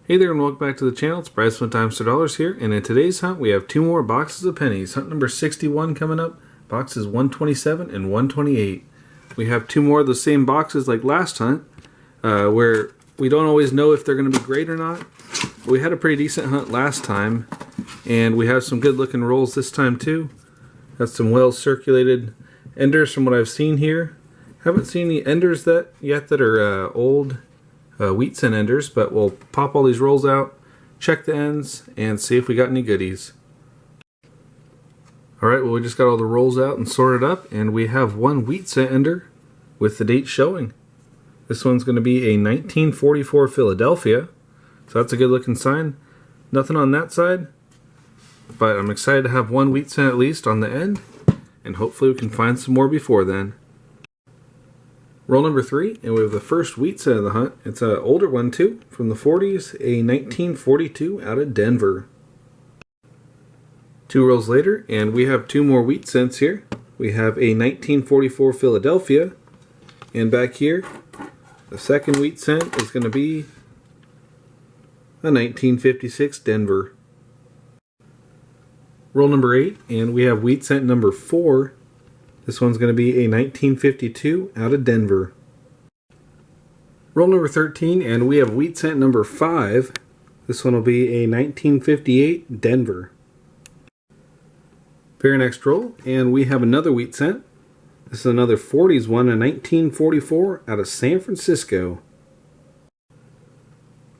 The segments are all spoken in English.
Hey there and welcome back to the channel. It's Bryson times $2 here, and in today's hunt we have two more boxes of pennies. Hunt number 61 coming up, boxes 127 and 128. We have two more of the same boxes like last hunt, where we don't always know if they're going to be great or not. We had a pretty decent hunt last time, and we have some good looking rolls this time too. Got some well circulated enders from what I've seen here. Haven't seen any enders yet that are old wheat cent enders, but we'll pop all these rolls out, check the ends, and see if we got any goodies. Alright, well, we just got all the rolls out and sorted up, and we have one wheat cent ender with the date showing. This one's going to be a 1944 Philadelphia, so that's a good looking sign. Nothing on that side, but I'm excited to have one wheat cent at least on the end, and hopefully we can find some more before then. Roll number 3, and we have the first wheat cent of the hunt. It's an older one too, from the 40s, a 1942 out of Denver. Two rolls later, and we have two more wheat cents here. We have a 1944 Philadelphia, and back here, the second wheat cent is going to be a 1956 Denver. Roll number 8, and we have wheat cent number 4. This one's going to be a 1952 out of Denver. Roll number 13, and we have wheat cent number 5. This one will be a 1958 Denver. Very next roll, and we have another wheat cent. This is another 40s one, a 1944 out of San Francisco.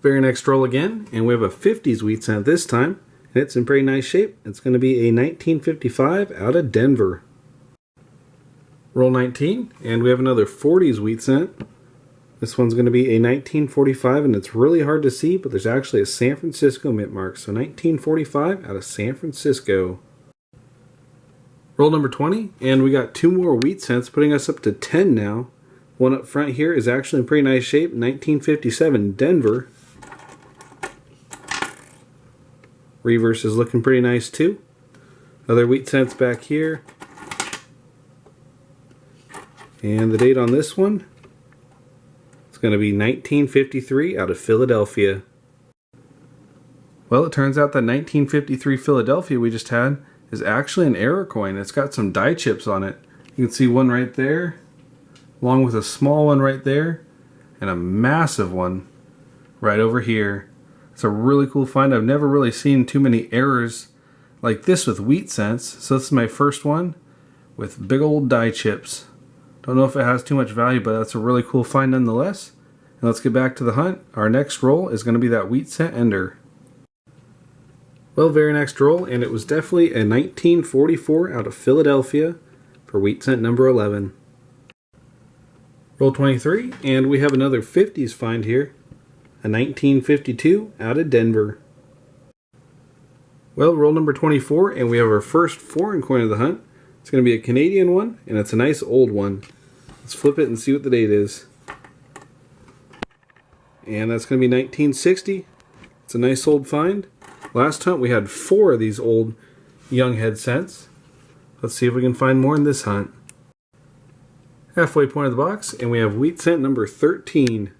Very next roll again, and we have a 50s wheat cent this time, and it's in pretty nice shape. It's going to be a 1955 out of Denver. Roll 19, and we have another 40s wheat cent. This one's going to be a 1945, and it's really hard to see, but there's actually a San Francisco mint mark. So 1945 out of San Francisco. Roll number 20, and we got two more wheat cents, putting us up to 10 now. One up front here is actually in pretty nice shape, 1957 Denver. Reverse is looking pretty nice too. Other wheat cents back here. And the date on this one, it's going to be 1953 out of Philadelphia. Well, it turns out that 1953 Philadelphia we just had is actually an error coin. It's got some die chips on it. You can see one right there, along with a small one right there, and a massive one right over here. It's a really cool find. I've never really seen too many errors like this with wheat cents. So this is my first one with big old die chips. Don't know if it has too much value, but that's a really cool find nonetheless. And let's get back to the hunt. Our next roll is going to be that wheat cent ender. Well, very next roll, and it was definitely a 1944 out of Philadelphia for wheat cent number 11. Roll 23, and we have another 50s find here, a 1952 out of Denver. Well, roll number 24, and we have our first foreign coin of the hunt. It's going to be a Canadian one, and it's a nice old one. Let's flip it and see what the date is. And that's going to be 1960. It's a nice old find. Last hunt we had 4 of these old young head cents. Let's see if we can find more in this hunt. Halfway point of the box, and we have wheat cent number 13.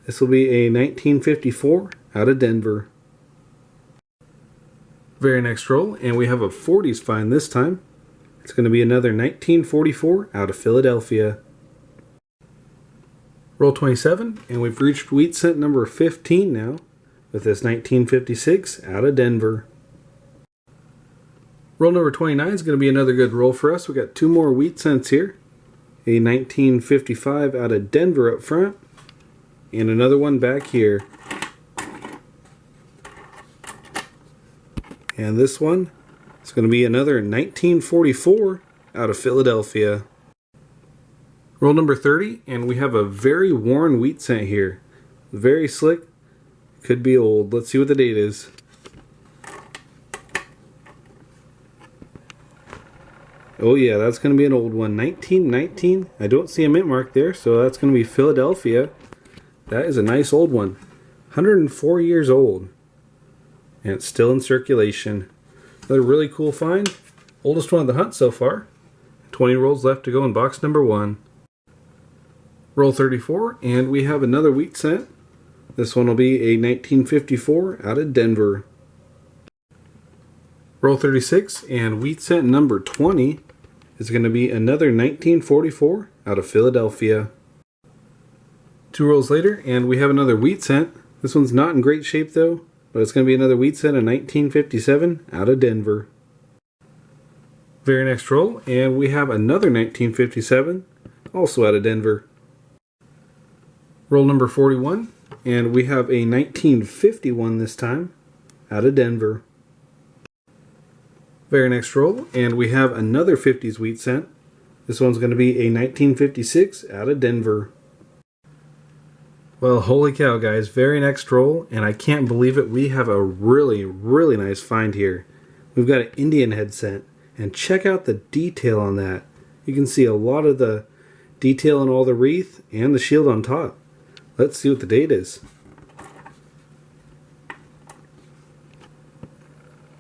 This will be a 1954 out of Denver. Very next roll, and we have a 40s find this time. It's going to be another 1944 out of Philadelphia. Roll 27, and we've reached wheat cent number 15 now with this 1956 out of Denver. Roll number 29 is going to be another good roll for us. We got two more wheat cents here. A 1955 out of Denver up front, and another one back here. And this one, it's going to be another 1944 out of Philadelphia. Roll number 30, and we have a very worn wheat cent here. Very slick. Could be old. Let's see what the date is. Oh yeah, that's going to be an old one. 1919. I don't see a mint mark there, so that's going to be Philadelphia. That is a nice old one. 104 years old. And it's still in circulation. Another really cool find. Oldest one of the hunt so far. 20 rolls left to go in box number 1. Roll 34, and we have another wheat cent. This one will be a 1954 out of Denver. Roll 36, and wheat cent number 20 is going to be another 1944 out of Philadelphia. 2 rolls later, and we have another wheat cent. This one's not in great shape though, but it's going to be another wheat cent of 1957 out of Denver. Very next roll, and we have another 1957, also out of Denver. Roll number 41, and we have a 1951 this time, out of Denver. Very next roll, and we have another 50s wheat cent. This one's going to be a 1956 out of Denver. Well, holy cow, guys. Very next roll, and I can't believe it. We have a really, really nice find here. We've got an Indian head cent, and check out the detail on that. You can see a lot of the detail in all the wreath and the shield on top. Let's see what the date is.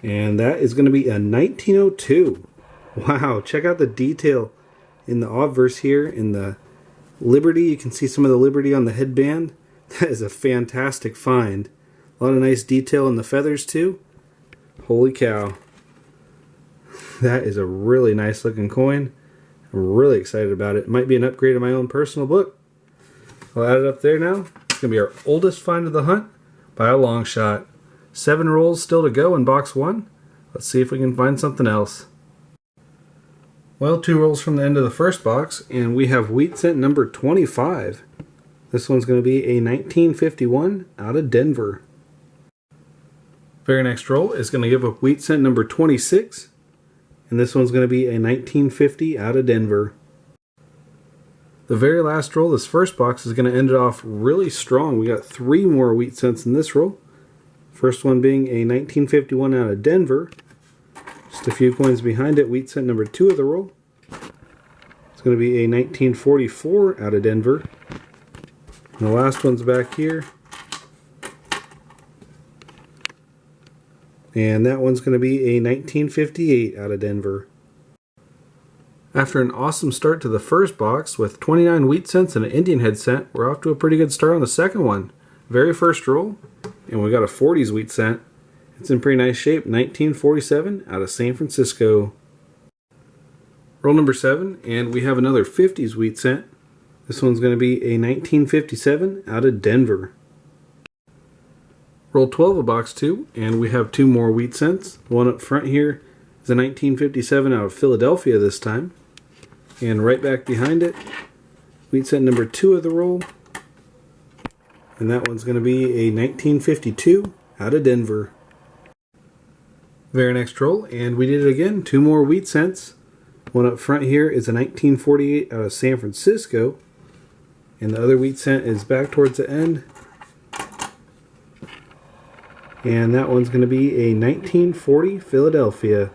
And that is going to be a 1902. Wow, check out the detail in the obverse here, in the Liberty. You can see some of the Liberty on the headband. That is a fantastic find. A lot of nice detail in the feathers too. Holy cow. That is a really nice looking coin. I'm really excited about it. It might be an upgrade of my own personal book. I'll add it up there now. It's going to be our oldest find of the hunt by a long shot. 7 rolls still to go in box 1. Let's see if we can find something else. Well, 2 rolls from the end of the first box, and we have wheat cent number 25. This one's going to be a 1951 out of Denver. Very next roll is going to give up wheat cent number 26, and this one's going to be a 1950 out of Denver. The very last roll, this first box, is going to end it off really strong. We got 3 more wheat cents in this roll. First one being a 1951 out of Denver. Just a few coins behind it, wheat cent number 2 of the roll. It's going to be a 1944 out of Denver. And the last one's back here. And that one's going to be a 1958 out of Denver. After an awesome start to the first box with 29 wheat cents and an Indian head cent, we're off to a pretty good start on the second one. Very first roll, and we got a 40s wheat cent. It's in pretty nice shape, 1947 out of San Francisco. Roll number 7, and we have another 50s wheat cent. This one's going to be a 1957 out of Denver. Roll 12 of box 2, and we have 2 more wheat cents. One up front here is a 1957 out of Philadelphia this time. And right back behind it, wheat cent number 2 of the roll. And that one's going to be a 1952 out of Denver. Very next roll, and we did it again. 2 more wheat cents. One up front here is a 1948 out of San Francisco. And the other wheat cent is back towards the end. And that one's going to be a 1940 Philadelphia.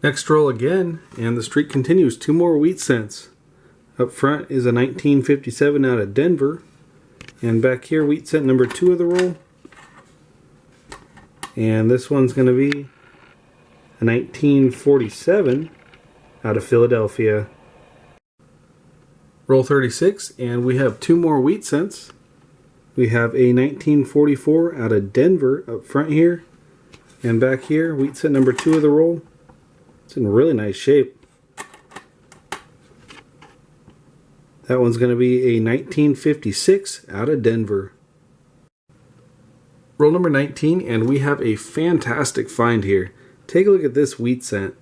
Next roll again, and the streak continues. 2 more wheat cents. Up front is a 1957 out of Denver. And back here, wheat cent number 2 of the roll. And this one's going to be a 1947 out of Philadelphia. Roll 36, and we have 2 more wheat cents. We have a 1944 out of Denver up front here. And back here, wheat cent number 2 of the roll. It's in really nice shape. That one's going to be a 1956 out of Denver. Roll number 19, and we have a fantastic find here. Take a look at this wheat cent.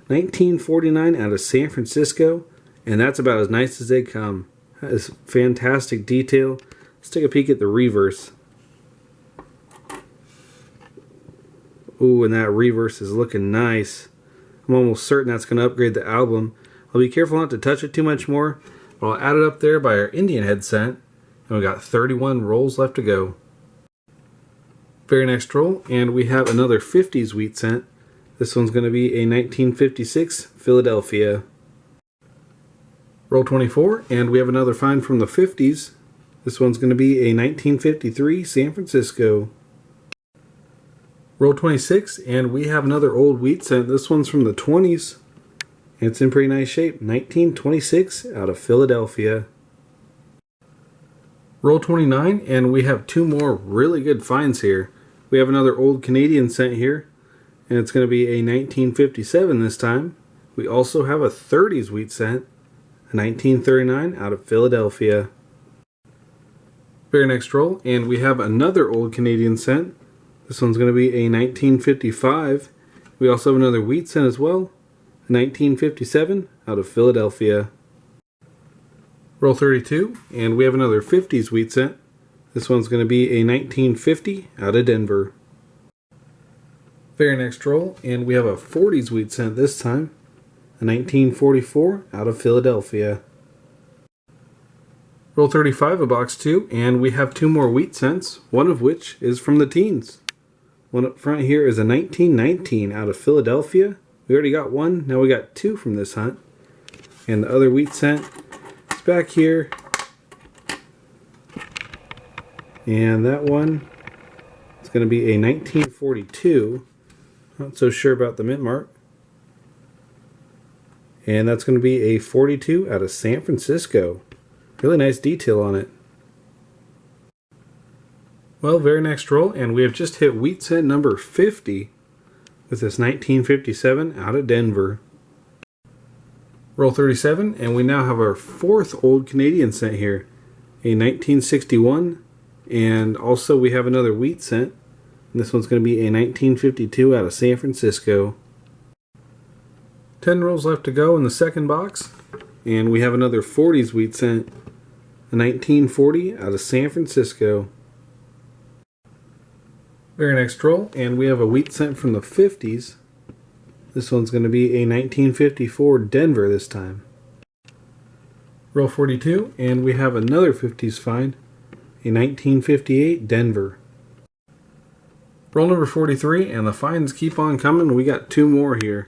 1949 out of San Francisco, and that's about as nice as they come. That is fantastic detail. Let's take a peek at the reverse. Ooh, and that reverse is looking nice. I'm almost certain that's going to upgrade the album. I'll be careful not to touch it too much more, but I'll add it up there by our Indian head cent, and we got 31 rolls left to go. Very next roll, and we have another 50s wheat cent. This one's going to be a 1956 Philadelphia. Roll 24, and we have another find from the 50s. This one's going to be a 1953 San Francisco. Roll 26, and we have another old wheat cent. This one's from the 20s. It's in pretty nice shape. 1926 out of Philadelphia. Roll 29, and we have two more really good finds here. We have another old Canadian cent here, and it's going to be a 1957 this time. We also have a 30s wheat cent, a 1939 out of Philadelphia. Very next roll, and we have another old Canadian cent. This one's going to be a 1955. We also have another wheat cent as well, a 1957 out of Philadelphia. Roll 32, and we have another 50s wheat cent. This one's going to be a 1950 out of Denver. Very next roll, and we have a 40s wheat cent this time, a 1944 out of Philadelphia. Roll 35 of box 2, and we have two more wheat cents, one of which is from the teens. One up front here is a 1919 out of Philadelphia. We already got one, now we got two from this hunt. And the other wheat cent is back here. And that one is going to be a 1942. Not so sure about the mint mark. And that's going to be a 42 out of San Francisco. Really nice detail on it. Well, very next roll, and we have just hit wheat cent number 50 with this 1957 out of Denver. Roll 37, and we now have our fourth old Canadian cent here, a 1961, and also we have another wheat cent. And this one's going to be a 1952 out of San Francisco. 10 rolls left to go in the second box, and we have another 40s wheat cent, a 1940 out of San Francisco. Very next roll, and we have a wheat cent from the 50s. This one's going to be a 1954 Denver this time. Roll 42, and we have another 50s find, a 1958 Denver. Roll number 43, and the finds keep on coming. We got two more here.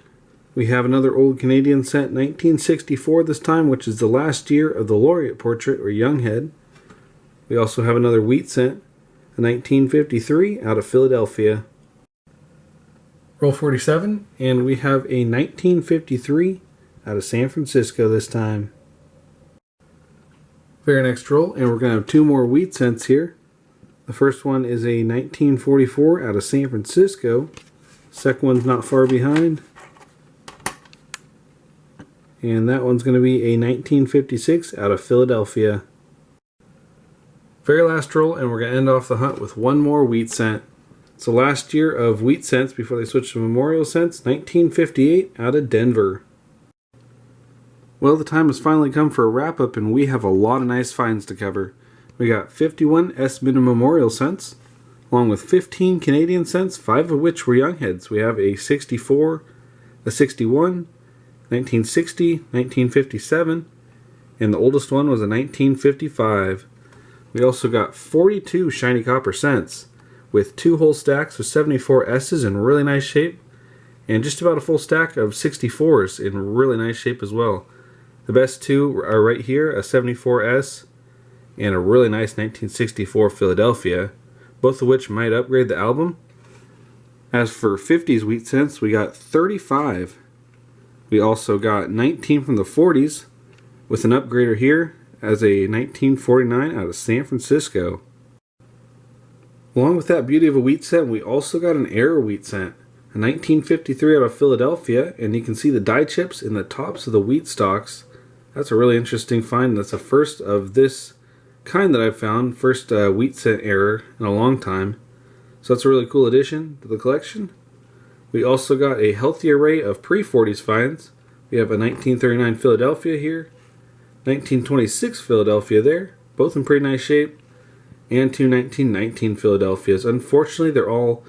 We have another old Canadian cent, 1964 this time, which is the last year of the laureate portrait, or Younghead. We also have another wheat cent, a 1953 out of Philadelphia. Roll 47, and we have a 1953 out of San Francisco this time. Very next roll, and we're going to have two more wheat cents here. The first one is a 1944 out of San Francisco. Second one's not far behind. And that one's going to be a 1956 out of Philadelphia. Very last roll, and we're going to end off the hunt with one more wheat cent. It's the last year of wheat cents before they switched to memorial cents, 1958 out of Denver. Well, the time has finally come for a wrap-up, and we have a lot of nice finds to cover. We got 51 S-Minute memorial cents, along with 15 Canadian cents, 5 of which were Youngheads. We have a 64, a 61, 1960, 1957, and the oldest one was a 1955. We also got 42 shiny copper cents, with 2 whole stacks of 74 S's in really nice shape, and just about a full stack of 64s in really nice shape as well. The best two are right here, a 74S and a really nice 1964 Philadelphia, both of which might upgrade the album. As for 50s wheat cents, we got 35. We also got 19 from the 40s, with an upgrader here as a 1949 out of San Francisco. Along with that beauty of a wheat cent, we also got an error wheat cent, a 1953 out of Philadelphia, and you can see the die chips in the tops of the wheat stalks. That's a really interesting find. That's the first of this kind that I've found, first wheat cent error in a long time. So that's a really cool addition to the collection. We also got a healthy array of pre-40s finds. We have a 1939 Philadelphia here, 1926 Philadelphia there, both in pretty nice shape, and two 1919 Philadelphias. Unfortunately, they're all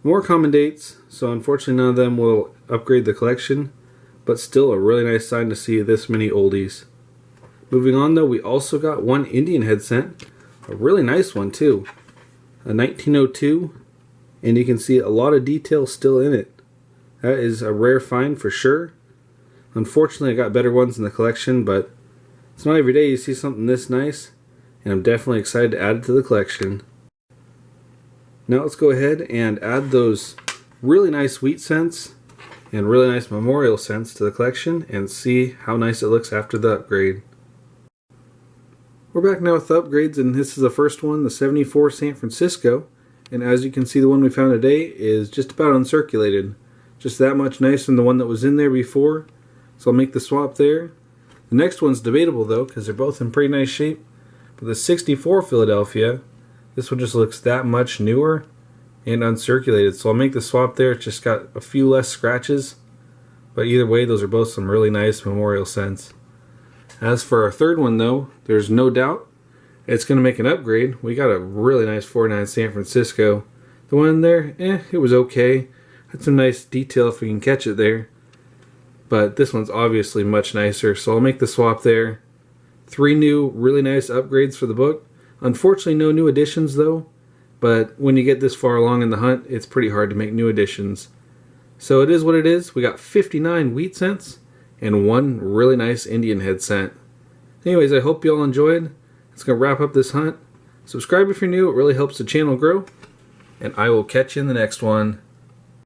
more common dates, so unfortunately none of them will upgrade the collection, but still a really nice sign to see this many oldies. Moving on though, we also got one Indian head cent, a really nice one too, a 1902, and you can see a lot of detail still in it. That is a rare find for sure. Unfortunately, I got better ones in the collection, but it's not every day you see something this nice, and I'm definitely excited to add it to the collection. Now let's go ahead and add those really nice wheat cents and really nice memorial cents to the collection and see how nice it looks after the upgrade. We're back now with the upgrades, and this is the first one, the 74 San Francisco. And as you can see, the one we found today is just about uncirculated. Just that much nicer than the one that was in there before. So I'll make the swap there. The next one's debatable though, because they're both in pretty nice shape. But the 64 Philadelphia, this one just looks that much newer and uncirculated. So I'll make the swap there. It's just got a few less scratches. But either way, those are both some really nice memorial scents. As for our third one though, there's no doubt it's going to make an upgrade. We got a really nice 49 San Francisco. The one there, it was okay. Had some nice detail if we can catch it there. But this one's obviously much nicer, so I'll make the swap there. 3 new really nice upgrades for the book. Unfortunately, no new additions though. But when you get this far along in the hunt, it's pretty hard to make new additions. So it is what it is. We got 59 wheat scents and 1 really nice Indian head scent. Anyways, I hope you all enjoyed. It's going to wrap up this hunt. Subscribe if you're new. It really helps the channel grow. And I will catch you in the next one.